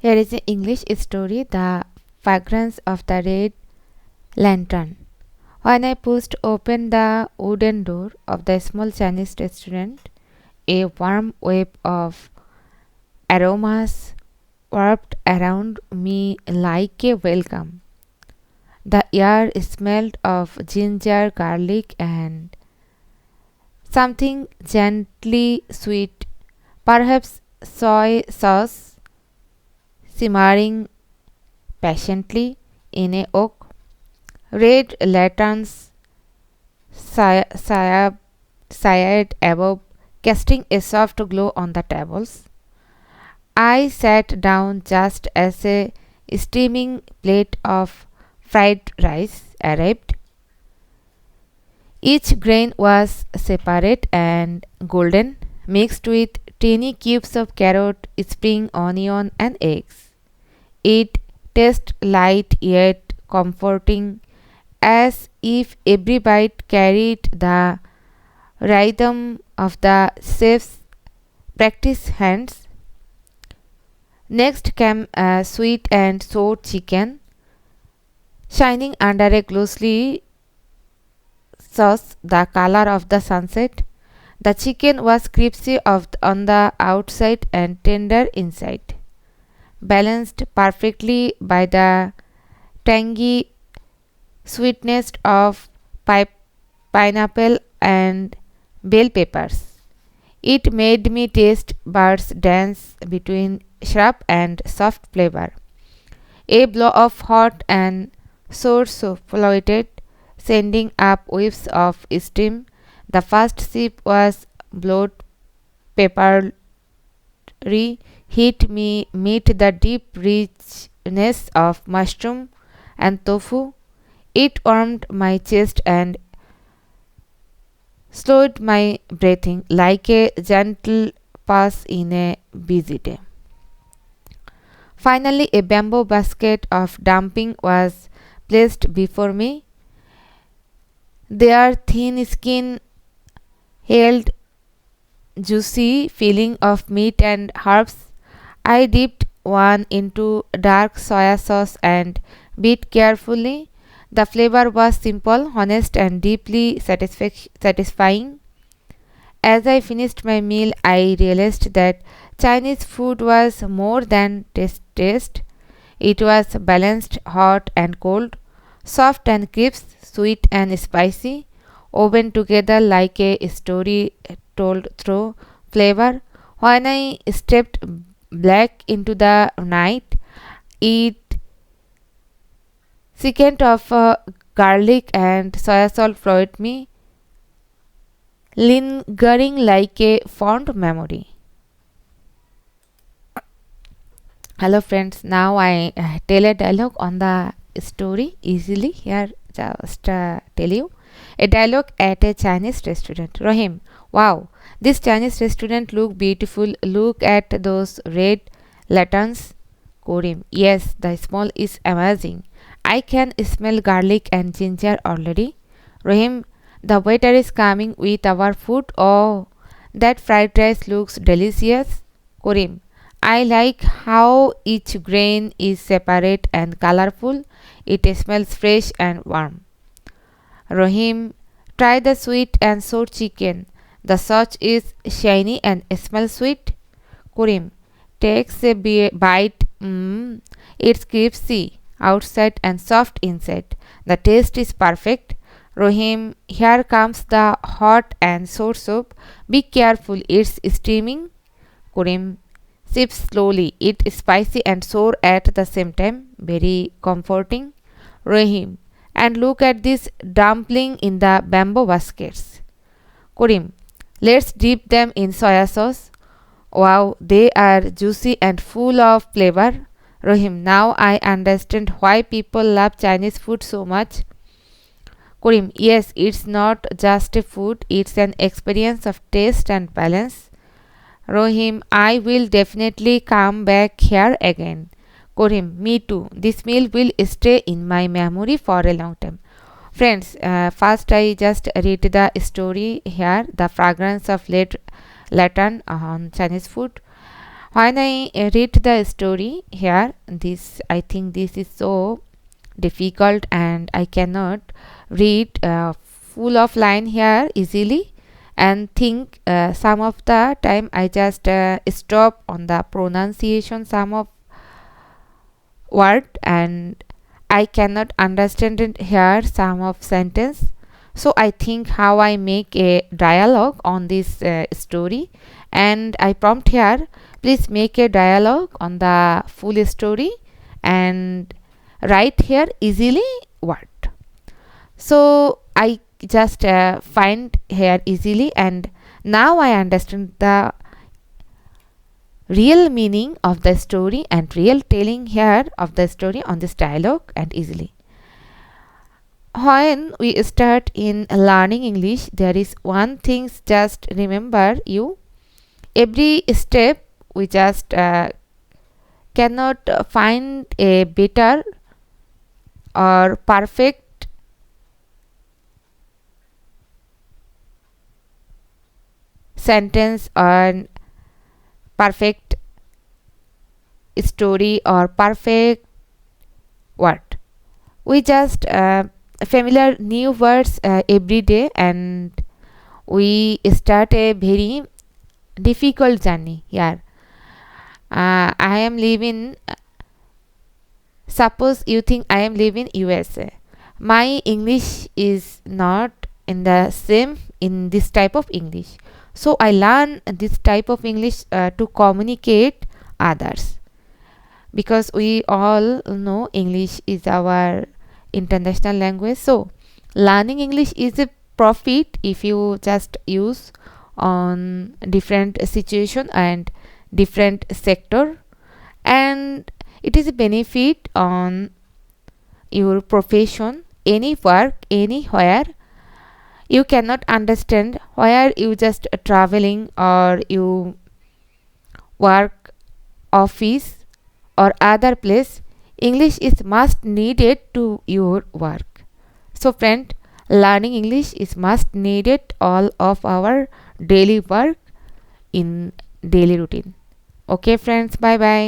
Here is an English story, The Fragrance of the Red Lantern. When I pushed open the wooden door of the small Chinese restaurant, a warm wave of aromas wrapped around me like a welcome. The air smelled of ginger, garlic, and something gently sweet, perhaps soy sauce simmering patiently in a oak. Red lanterns sighed above, casting a soft glow on the tables. I sat down just as a steaming plate of fried rice arrived. Each grain was separate and golden, mixed with tiny cubes of carrot, spring onion, and eggs. It tasted light yet comforting, as if every bite carried the rhythm of the chef's practiced hands. Next came a sweet and sour chicken, shining under a closely sauce the color of the sunset. The chicken was crispy on the outside and tender inside, balanced perfectly by the tangy sweetness of pineapple and bell peppers. It made me taste birds dance between sharp and soft flavor. A blow of hot and sour soup floated, sending up waves of steam. The first sip was blood peppery heat me meet the deep richness of mushroom and tofu. It warmed my chest and slowed my breathing like a gentle pause in a busy day. Finally, a bamboo basket of dumpling was placed before me. Their thin skin held juicy feeling of meat and herbs. I dipped one into dark soya sauce and beat carefully. The flavor was simple, honest, and deeply satisfying. As I finished my meal, I realized that Chinese food was more than taste. It was balanced, hot and cold, soft and crisp, sweet and spicy, woven together like a story told through flavor. When I stepped back into the night, it second of garlic and soya salt flooded me, lingering like a fond memory. Hello friends, now I tell a dialogue on the story easily. Here just tell you a dialogue at a Chinese restaurant. Rahim, wow, this Chinese restaurant look beautiful. Look at those red lanterns. Korim, yes, the smell is amazing. I can smell garlic and ginger already. Rahim, the waiter is coming with our food. Oh, that fried rice looks delicious. Korim, I like how each grain is separate and colorful. It smells fresh and warm. Rahim, try the sweet and sour chicken. The sauce is shiny and smells sweet. Kurim, takes a bite. It's crispy outside and soft inside. The taste is perfect. Rahim, here comes the hot and sour soup. Be careful, it's steaming. Kurim, sip slowly. It's spicy and sour at the same time. Very comforting. Rahim, and look at this dumpling in the bamboo baskets. Kurim, let's dip them in soya sauce. Wow, they are juicy and full of flavor. Rahim, now I understand why people love Chinese food so much. Kurim, yes, it's not just a food, it's an experience of taste and balance. Rahim, I will definitely come back here again. Kurim, me too. This meal will stay in my memory for a long time. Friends, first I just read the story here, The Fragrance of Late Lantern on Chinese food. When I read the story here, this I think this is so difficult and I cannot read full of line here easily, and think some of the time I just stop on the pronunciation some of word, and I cannot understand it here some of sentence. So I think how I make a dialogue on this story, and I prompt here, please make a dialogue on the full story and write here easily word. So I just find here easily, and now I understand the real meaning of the story and real telling here of the story on this dialogue and easily. When we start in learning English, there is one thing just remember you, every step we just cannot find a better or perfect sentence or perfect story or perfect word. We just familiar new words every day, and we start a very difficult journey here. I am living, suppose you think I am living USA. My English is not in the same in this type of English. So I learn this type of English to communicate others, because we all know English is our international language. So learning English is a profit if you just use on different situation and different sector, and it is a benefit on your profession, any work anywhere. You cannot understand where you just traveling or you work office or other place, English is must needed to your work. So friend, learning English is must needed all of our daily work in daily routine. Okay friends, bye bye.